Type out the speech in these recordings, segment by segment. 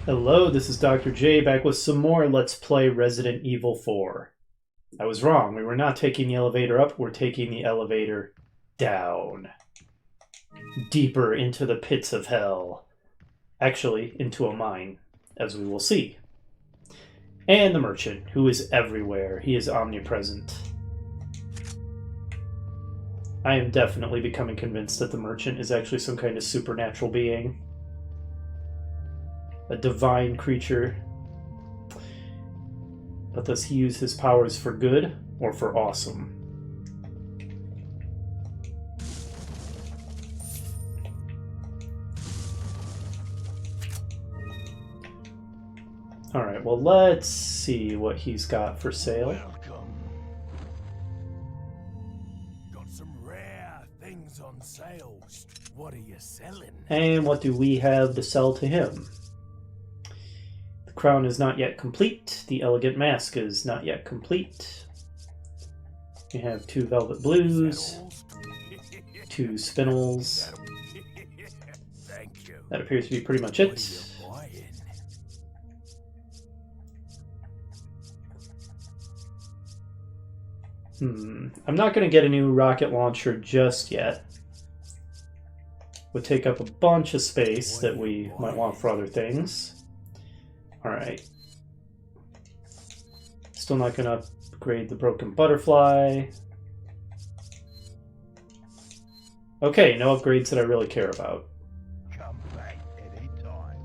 Hello, this is Dr. J back with some more Let's Play Resident Evil 4. I was wrong. We were not taking the elevator up, we're taking the elevator down. Deeper into the pits of hell. Actually, into a mine, as we will see. And the merchant, who is everywhere. He is omnipresent. I am definitely becoming convinced that the merchant is actually some kind of supernatural being. A divine creature. But does he use his powers for good or for awesome? Alright, well, let's see what he's got for sale. Welcome. Got some rare things on sale. What are you selling? And what do we have to sell to him? The crown is not yet complete. The elegant mask is not yet complete. We have 2 velvet blues, 2 spinels. Thank you. That appears to be pretty much it. I'm not going to get a new rocket launcher just yet. Would take up a bunch of space that we might want for other things. Alright. Still not going to upgrade the broken butterfly. Okay, no upgrades that I really care about. Come back anytime.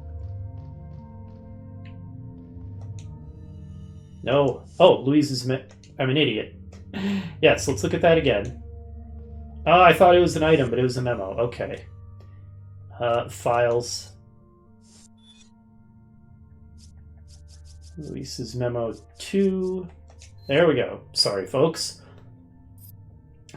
No. Oh, Louise is... I'm an idiot. Yes, let's look at that again. Oh, I thought it was an item, but it was a memo. Okay. Files. Luis's memo 2. There we go. Sorry, folks.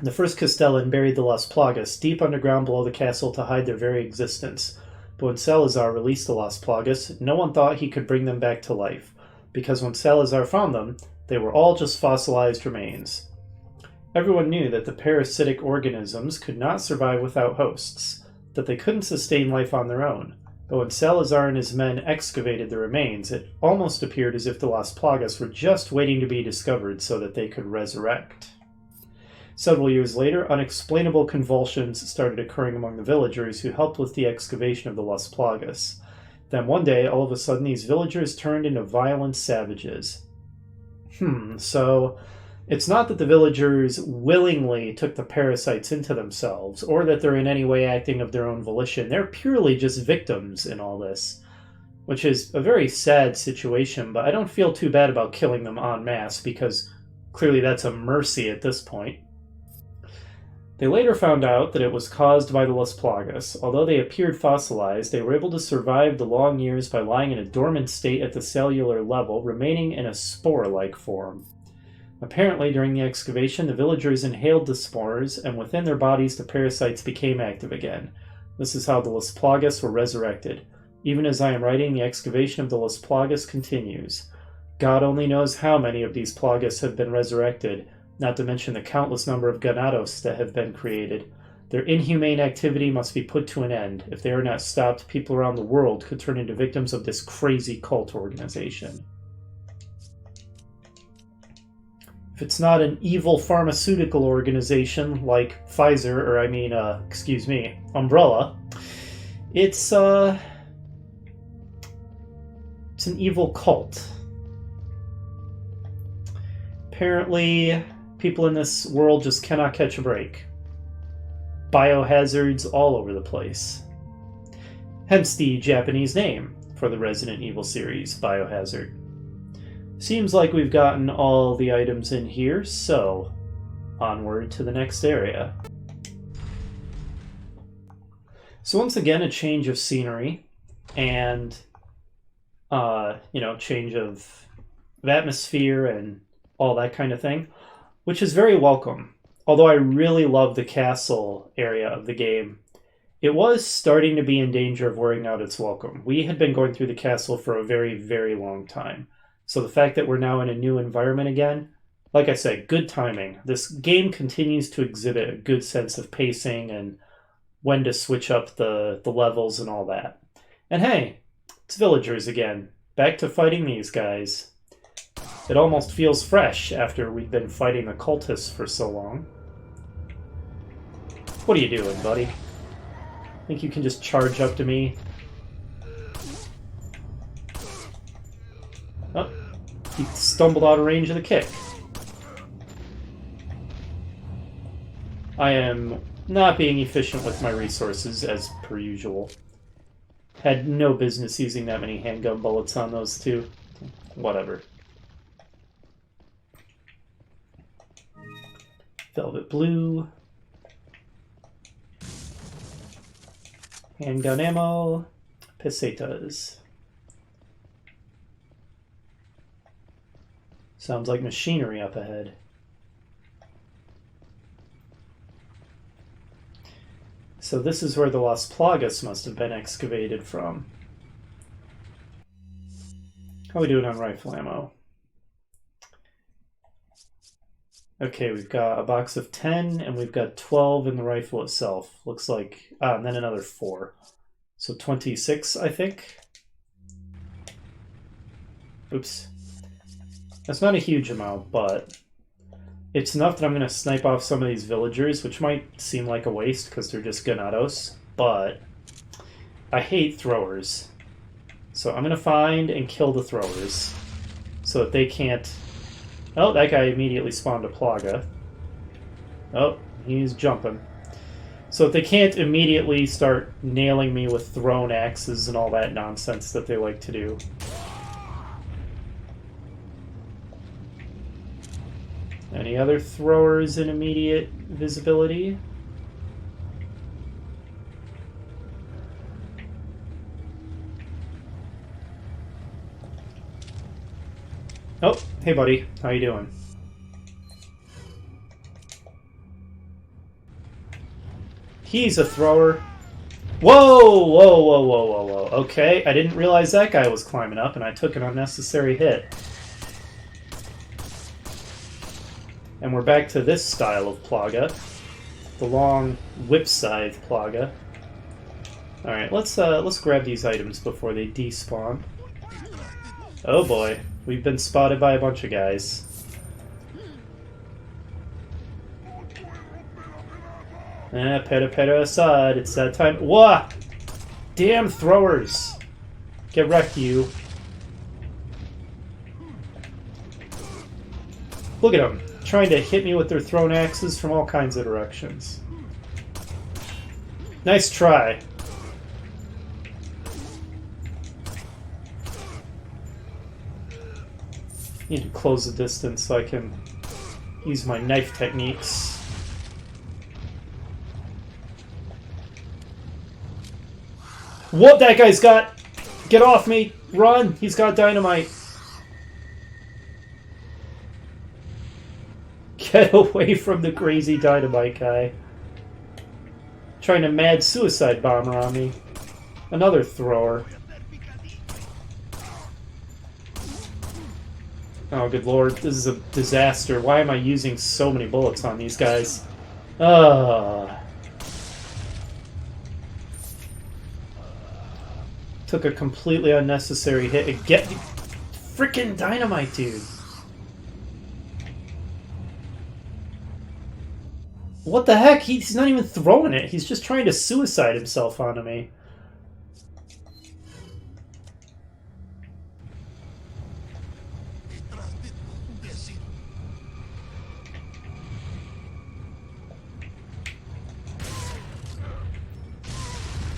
The first Castellan buried the Las Plagas deep underground below the castle to hide their very existence. But when Salazar released the Las Plagas, no one thought he could bring them back to life, because when Salazar found them, they were all just fossilized remains. Everyone knew that the parasitic organisms could not survive without hosts, that they couldn't sustain life on their own. But when Salazar and his men excavated the remains, it almost appeared as if the Las Plagas were just waiting to be discovered so that they could resurrect. Several years later, unexplainable convulsions started occurring among the villagers who helped with the excavation of the Las Plagas. Then one day, all of a sudden, these villagers turned into violent savages. So it's not that the villagers willingly took the parasites into themselves, or that they're in any way acting of their own volition. They're purely just victims in all this, which is a very sad situation, but I don't feel too bad about killing them en masse, because clearly that's a mercy at this point. They later found out that it was caused by the Las Plagas. Although they appeared fossilized, they were able to survive the long years by lying in a dormant state at the cellular level, remaining in a spore-like form. Apparently, during the excavation, the villagers inhaled the spores, and within their bodies the parasites became active again. This is how the Las Plagas were resurrected. Even as I am writing, the excavation of the Las Plagas continues. God only knows how many of these Plagas have been resurrected, not to mention the countless number of ganados that have been created. Their inhumane activity must be put to an end. If they are not stopped, people around the world could turn into victims of this crazy cult organization. If it's not an evil pharmaceutical organization like Pfizer, or Umbrella, it's an evil cult. Apparently, people in this world just cannot catch a break. Biohazards all over the place. Hence the Japanese name for the Resident Evil series, Biohazard. Seems like we've gotten all the items in here, so onward to the next area. So once again, a change of scenery and, change of atmosphere and all that kind of thing, which is very welcome. Although I really love the castle area of the game, it was starting to be in danger of wearing out its welcome. We had been going through the castle for a very, very long time. So the fact that we're now in a new environment again, like I said, good timing. This game continues to exhibit a good sense of pacing and when to switch up the levels and all that. And hey, It's villagers again. Back to fighting these guys. It almost feels fresh after we've been fighting the cultists for so long. What are you doing, buddy? Think you can just charge up to me? Oh, he stumbled out of range of the kick. I am not being efficient with my resources, as per usual. Had no business using that many handgun bullets on those two. Whatever. Velvet blue. Handgun ammo. Pesetas. Sounds like machinery up ahead. So this is where the Las Plagas must have been excavated from. How are we doing on rifle ammo? Okay, we've got a box of 10, and we've got 12 in the rifle itself. Looks like... and then another 4. So 26, I think? Oops. That's not a huge amount, but... it's enough that I'm going to snipe off some of these villagers, which might seem like a waste because they're just ganados, but I hate throwers. So I'm going to find and kill the throwers so that they can't... oh, that guy immediately spawned a plaga. Oh, he's jumping. So that they can't immediately start nailing me with thrown axes and all that nonsense that they like to do. Any other throwers in immediate visibility? Oh, hey buddy, how you doing? He's a thrower. Whoa, whoa, whoa, whoa, whoa, whoa. Okay, I didn't realize that guy was climbing up and I took an unnecessary hit. And we're back to this style of plaga. The long whip scythe plaga. Alright, let's grab these items before they despawn. Oh boy, we've been spotted by a bunch of guys. Pera aside, it's that time. Whoa! Damn throwers! Get wrecked, you. Look at them, trying to hit me with their thrown axes from all kinds of directions. Nice try. Need to close the distance so I can use my knife techniques. What that guy's got? Get off me! Run! He's got dynamite. Get away from the crazy dynamite guy. Trying to mad suicide bomber on me. Another thrower. Oh, good lord. This is a disaster. Why am I using so many bullets on these guys? Took a completely unnecessary hit. Get freaking dynamite, dude. What the heck? He's not even throwing it. He's just trying to suicide himself onto me.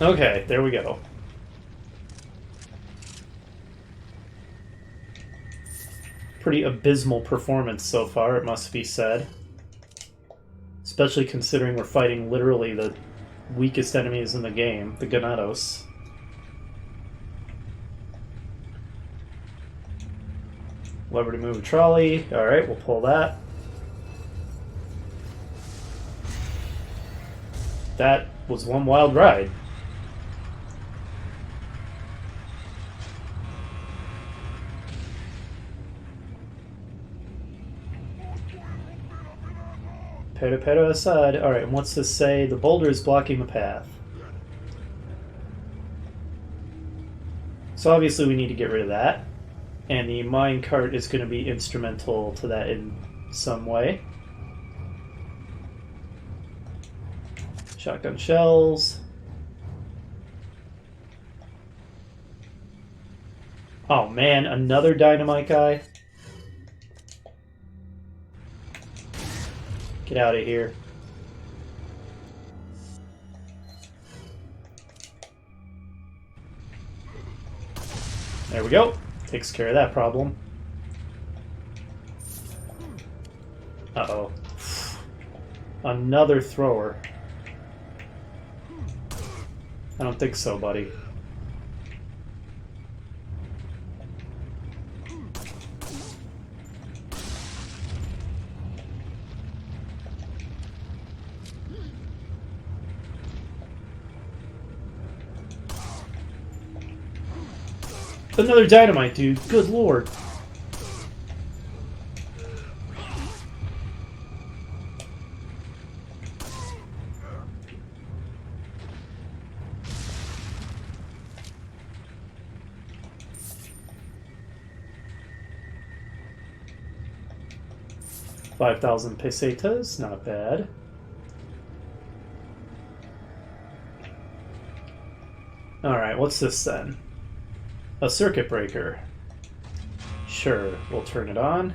Okay, there we go. Pretty abysmal performance so far, it must be said. Especially considering we're fighting literally the weakest enemies in the game, the Ganados. Lever to move a trolley. Alright, we'll pull that. That was one wild ride. Pera aside. Alright, and what's this say? The boulder is blocking the path. So obviously we need to get rid of that. And the minecart is going to be instrumental to that in some way. Shotgun shells. Oh man, another dynamite guy. Get out of here. There we go. Takes care of that problem. Uh-oh. Another thrower. I don't think so, buddy. Another dynamite, dude. Good lord. $5,000 pesetas, not bad. Alright, what's this then? A circuit breaker. Sure, we'll turn it on.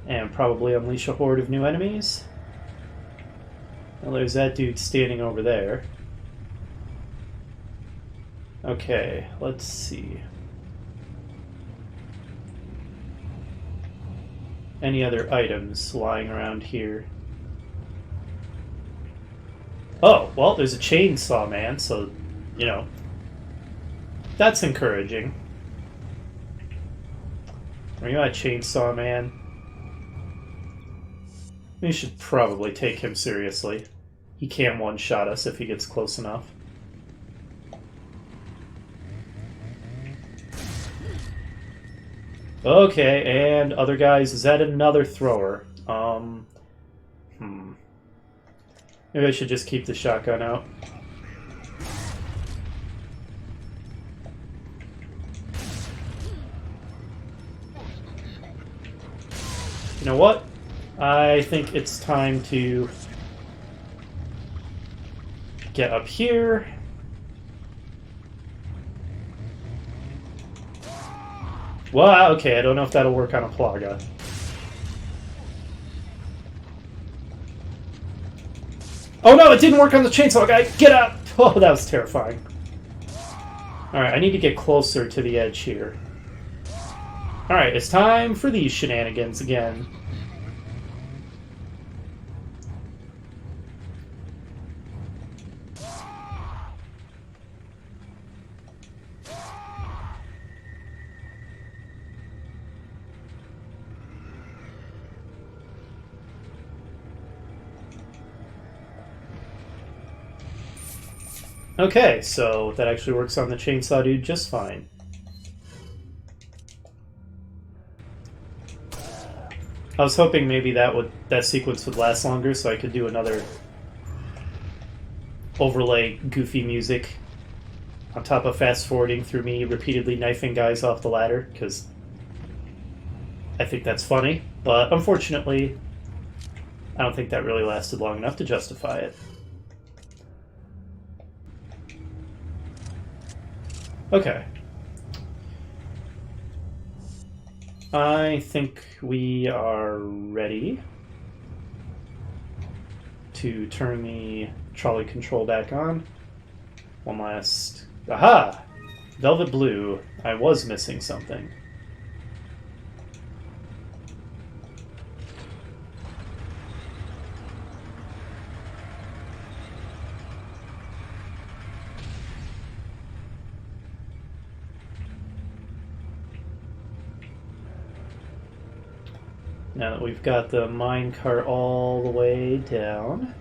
And probably unleash a horde of new enemies. Well, there's that dude standing over there. Okay, let's see. Any other items lying around here? Oh, well, there's a chainsaw man, so, you know, that's encouraging. Are you a chainsaw man? We should probably take him seriously. He can one-shot us if he gets close enough. Okay, and other guys, is that another thrower? Maybe I should just keep the shotgun out. You know what? I think it's time to get up here. Well, okay, I don't know if that'll work on a Plaga. Oh no, it didn't work on the chainsaw guy! Get up! Oh, that was terrifying. Alright, I need to get closer to the edge here. Alright, it's time for these shenanigans again. Okay, so that actually works on the chainsaw dude just fine. I was hoping maybe that sequence would last longer so I could do another overlay goofy music on top of fast forwarding through me repeatedly knifing guys off the ladder, because I think that's funny, but unfortunately I don't think that really lasted long enough to justify it. Okay. I think we are ready to turn the trolley control back on. One last... Aha! Velvet blue. I was missing something. Now that we've got the minecart all the way down,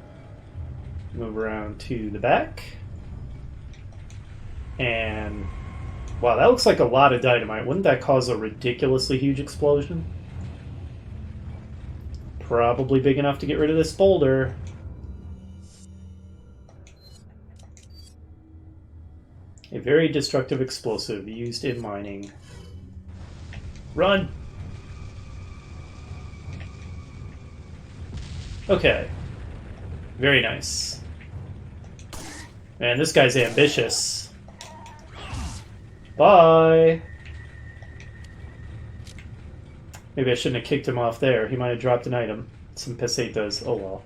move around to the back. And wow, that looks like a lot of dynamite. Wouldn't that cause a ridiculously huge explosion? Probably big enough to get rid of this boulder. A very destructive explosive used in mining. Run! Okay. Very nice. Man, this guy's ambitious. Bye! Maybe I shouldn't have kicked him off there. He might have dropped an item. Some pesetas. Oh well.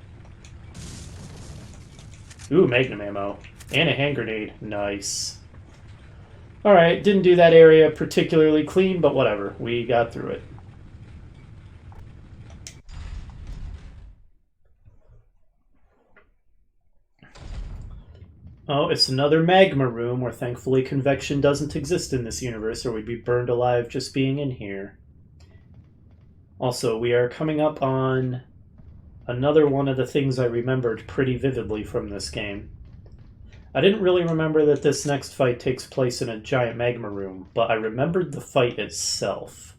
Ooh, magnum ammo. And a hand grenade. Nice. Alright, didn't do that area particularly clean, but whatever. We got through it. Oh, it's another magma room where thankfully convection doesn't exist in this universe, or we'd be burned alive just being in here. Also, we are coming up on another one of the things I remembered pretty vividly from this game. I didn't really remember that this next fight takes place in a giant magma room, but I remembered the fight itself.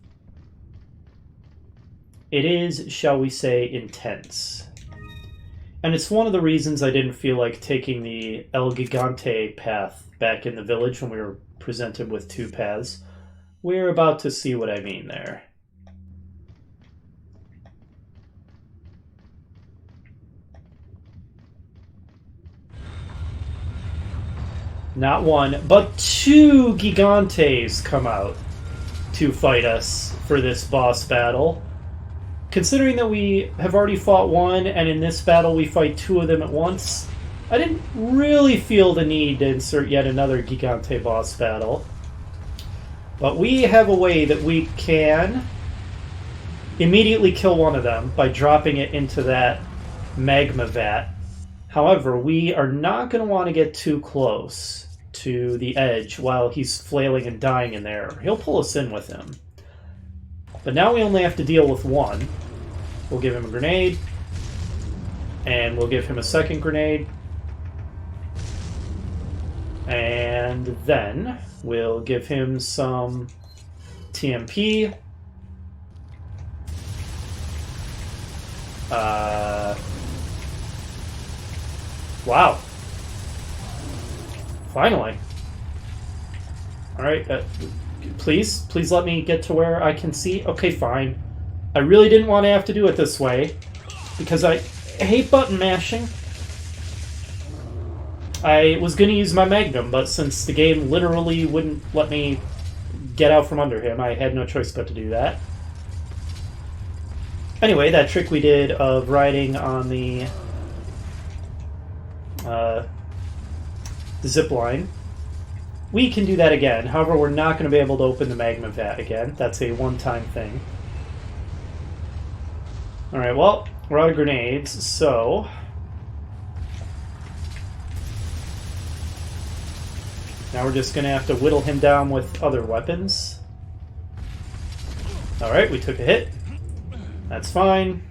It is, shall we say, intense. And it's one of the reasons I didn't feel like taking the El Gigante path back in the village when we were presented with two paths. We're about to see what I mean there. Not one, but two Gigantes come out to fight us for this boss battle. Considering that we have already fought one, and in this battle we fight two of them at once, I didn't really feel the need to insert yet another Gigante boss battle. But we have a way that we can immediately kill one of them by dropping it into that magma vat. However, we are not going to want to get too close to the edge while he's flailing and dying in there. He'll pull us in with him. But now we only have to deal with one. We'll give him a grenade. And we'll give him a second grenade. And then we'll give him some TMP. Wow. Finally. Alright, please let me get to where I can see. Okay, fine. I really didn't want to have to do it this way, because I hate button mashing. I was going to use my Magnum, but since the game literally wouldn't let me get out from under him, I had no choice but to do that. Anyway, that trick we did of riding on the zip line, we can do that again. However, we're not going to be able to open the magma vat again. That's a one-time thing. Alright, well, we're out of grenades, so now we're just going to have to whittle him down with other weapons. Alright, we took a hit. That's fine,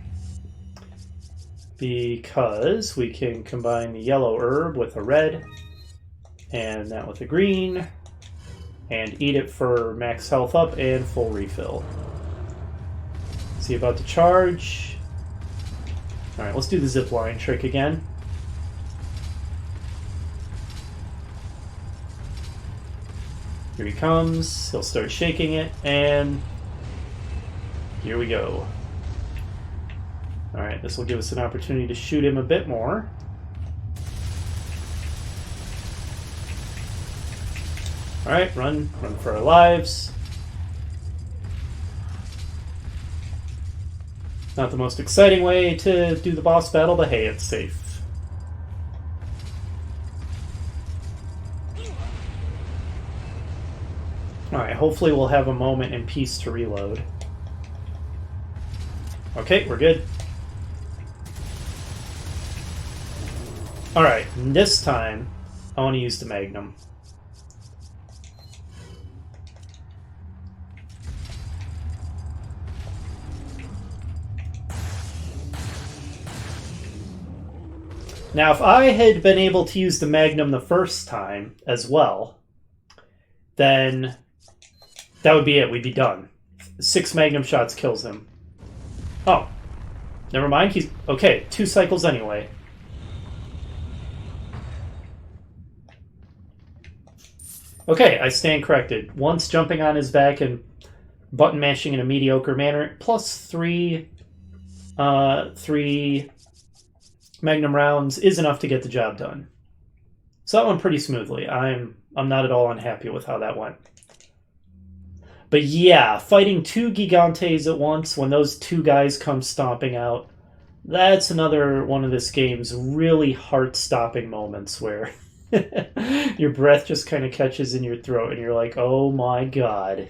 because we can combine the yellow herb with a red, and that with a green, and eat it for max health up and full refill. Is he about to charge? Alright, let's do the zipline trick again. Here he comes. He'll start shaking it, and here we go. Alright, this will give us an opportunity to shoot him a bit more. Alright, run for our lives. Not the most exciting way to do the boss battle, but hey, it's safe. Alright, hopefully we'll have a moment in peace to reload. Okay, we're good. Alright, this time I want to use the Magnum. Now, if I had been able to use the Magnum the first time as well, then that would be it. We'd be done. 6 Magnum shots kills him. Oh. Never mind. He's... Okay, 2 cycles anyway. Okay, I stand corrected. Once jumping on his back and button mashing in a mediocre manner, plus three Magnum rounds is enough to get the job done. So that went pretty smoothly. I'm not at all unhappy with how that went. But yeah, fighting two Gigantes at once when those two guys come stomping out, that's another one of this game's really heart-stopping moments where your breath just kind of catches in your throat and you're like, oh my god.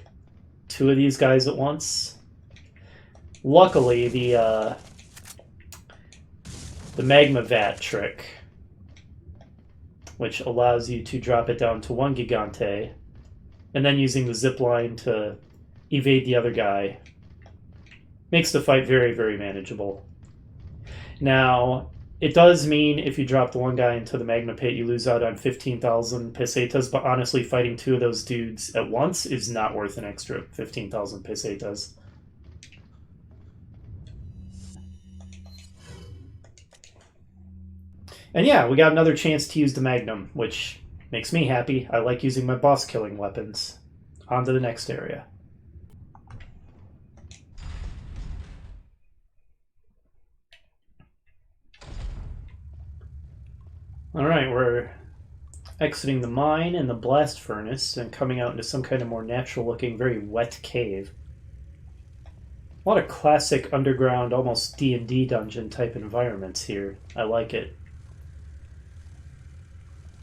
Two of these guys at once? Luckily, the magma vat trick, which allows you to drop it down to one Gigante, and then using the zip line to evade the other guy, makes the fight very, very manageable. Now, it does mean if you drop the one guy into the magma pit, you lose out on 15,000 pesetas, but honestly, fighting two of those dudes at once is not worth an extra 15,000 pesetas. And yeah, we got another chance to use the Magnum, which makes me happy. I like using my boss killing weapons. On to the next area. Alright, we're exiting the mine and the blast furnace and coming out into some kind of more natural looking, very wet cave. A lot of classic underground, almost D&D dungeon type environments here. I like it.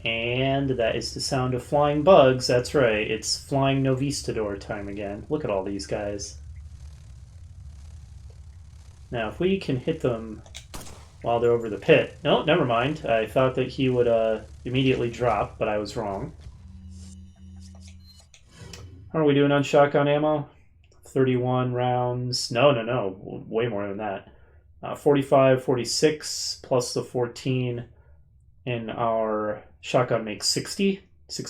And that is the sound of flying bugs. That's right, it's flying Novistador time again. Look at all these guys. Now, if we can hit them while they're over the pit... No, never mind. I thought that he would immediately drop, but I was wrong. How are we doing on shotgun ammo? 31 rounds. No. Way more than that. 45, 46, plus the 14 in our shotgun makes 60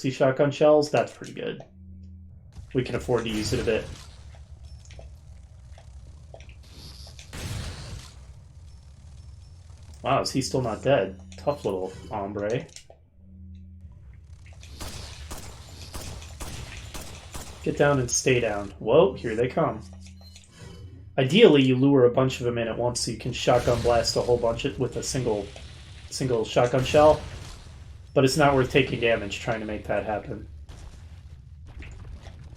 shotgun shells. That's pretty good. We can afford to use it a bit. Wow, is he still not dead? Tough little hombre. Get down and stay down. Whoa, here they come. Ideally, you lure a bunch of them in at once so you can shotgun blast a whole bunch with a single shotgun shell. But it's not worth taking damage trying to make that happen.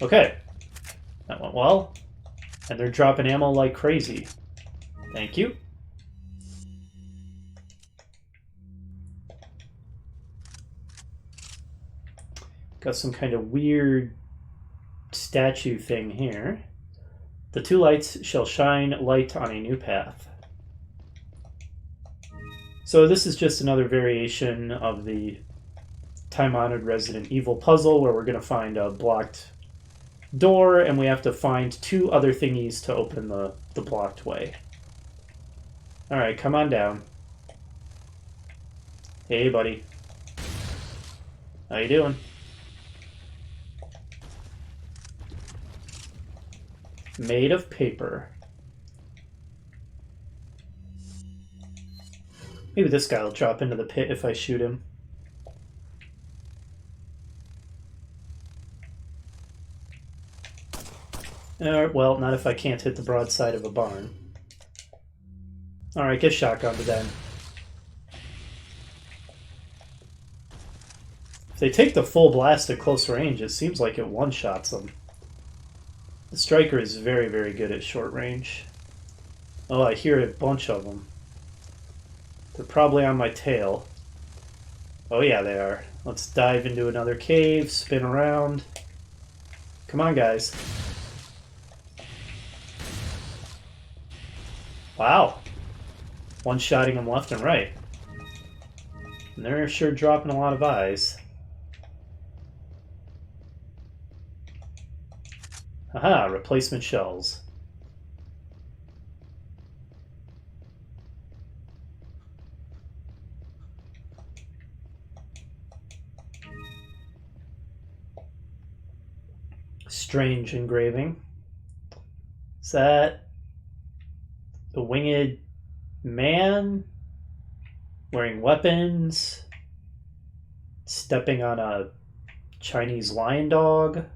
Okay. That went well. And they're dropping ammo like crazy. Thank you. Got some kind of weird statue thing here. The two lights shall shine light on a new path. So this is just another variation of the time-honored Resident Evil puzzle where we're going to find a blocked door and we have to find two other thingies to open the blocked way. Alright, come on down. Hey, buddy. How you doing? Made of paper. Maybe this guy will drop into the pit if I shoot him. Well, not if I can't hit the broadside of a barn. Alright, get shotgunned then. If they take the full blast at close range, it seems like it one-shots them. The striker is very, very good at short range. Oh, I hear a bunch of them. They're probably on my tail. Oh yeah, they are. Let's dive into another cave, spin around. Come on, guys. Wow. One-shotting them left and right. And they're sure dropping a lot of eyes. Aha, replacement shells. Strange engraving. Is that a winged man wearing weapons, stepping on a Chinese lion dog,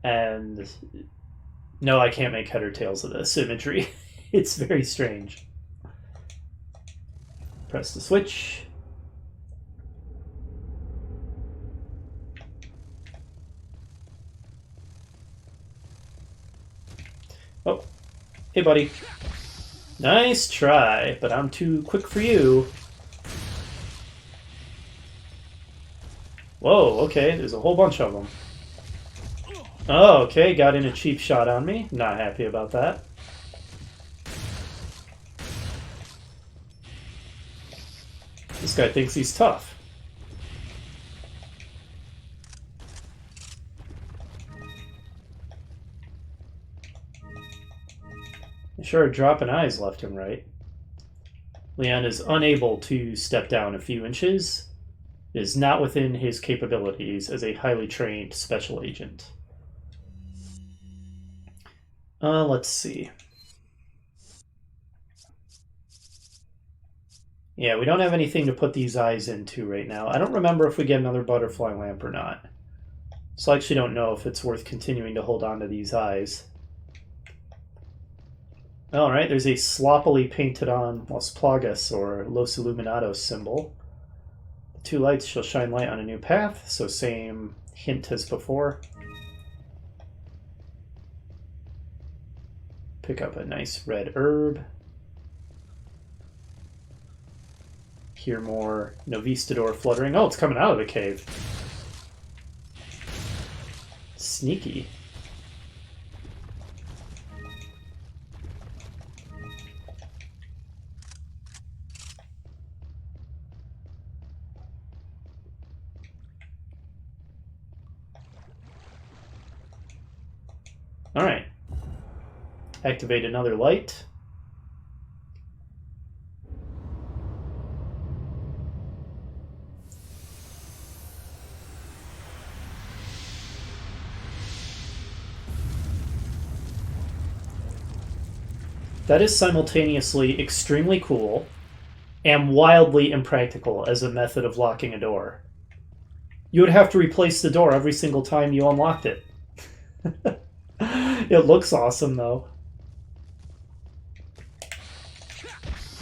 and no, I can't make head or tails of this imagery. It's very strange. Press the switch. Oh, hey buddy. Nice try, but I'm too quick for you. Whoa, okay, there's a whole bunch of them. Oh, okay, got in a cheap shot on me. Not happy about that. This guy thinks he's tough. Sure, dropping eyes left and right. Leon is unable to step down a few inches. It is not within his capabilities as a highly trained special agent. Let's see. Yeah, we don't have anything to put these eyes into right now. I don't remember if we get another butterfly lamp or not. So I actually don't know if it's worth continuing to hold on to these eyes. Alright, there's a sloppily painted on Las Plagas or Los Illuminados symbol. The two lights shall shine light on a new path, so same hint as before. Pick up a nice red herb. Hear more Novistador fluttering. Oh, it's coming out of the cave. Sneaky. Alright. Activate another light. That is simultaneously extremely cool and wildly impractical as a method of locking a door. You would have to replace the door every single time you unlocked it. It looks awesome, though.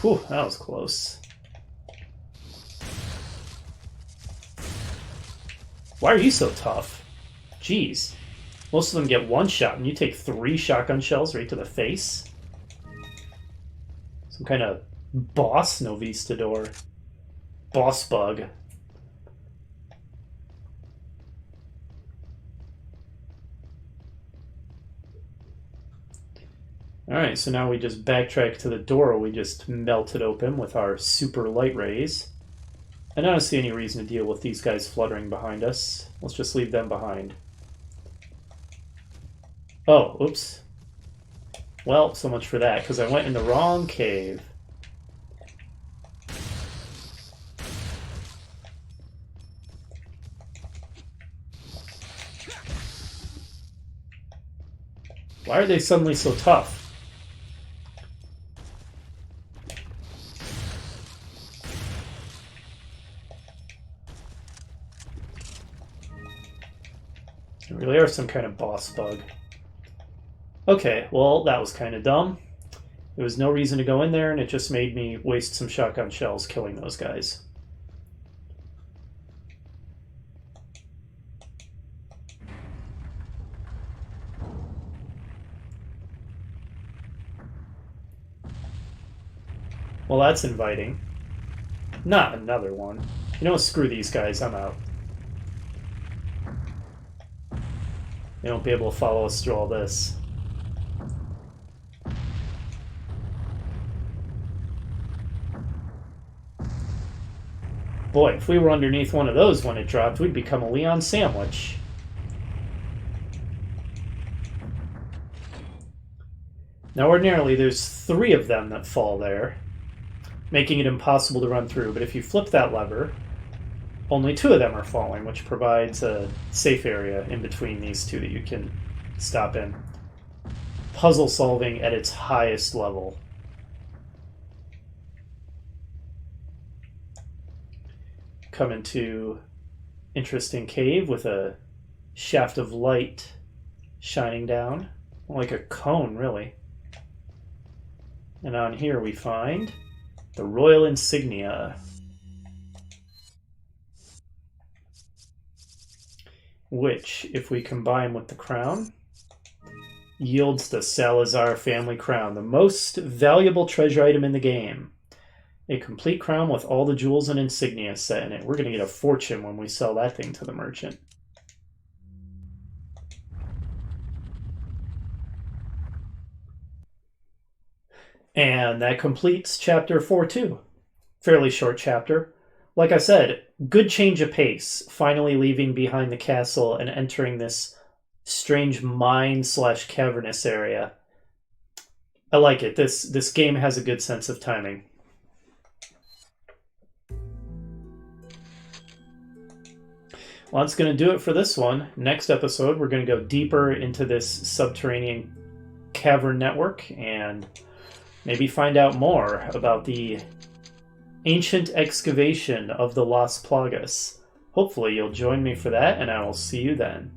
Whew, that was close. Why are you so tough? Jeez. Most of them get one shot, and you take 3 shotgun shells right to the face? Some kind of boss Novistador. Boss bug. Alright, so now we just backtrack to the door we just melted open with our super light rays. I don't see any reason to deal with these guys fluttering behind us. Let's just leave them behind. Oh, oops. Well, so much for that, because I went in the wrong cave. Why are they suddenly so tough? They really are some kind of boss bug. Okay, well, that was kind of dumb. There was no reason to go in there, and it just made me waste some shotgun shells killing those guys. Well, that's inviting. Not another one. You know what? Screw these guys. I'm out. They won't be able to follow us through all this. Boy, if we were underneath one of those when it dropped, we'd become a Leon sandwich. Now, ordinarily, there's 3 of them that fall there, making it impossible to run through. But if you flip that lever, only 2 of them are falling, which provides a safe area in between these 2 that you can stop in. Puzzle solving at its highest level. Come into interesting cave with a shaft of light shining down, like a cone, really. And on here we find the royal insignia, which, if we combine with the crown, yields the Salazar family crown, the most valuable treasure item in the game. A complete crown with all the jewels and insignia set in it. We're going to get a fortune when we sell that thing to the merchant. And that completes chapter 4-2. Fairly short chapter. Like I said, good change of pace, finally leaving behind the castle and entering this strange mine/cavernous area. I like it. This game has a good sense of timing. Well, that's going to do it for this one. Next episode, we're going to go deeper into this subterranean cavern network and maybe find out more about the ancient excavation of the Las Plagas. Hopefully you'll join me for that, and I will see you then.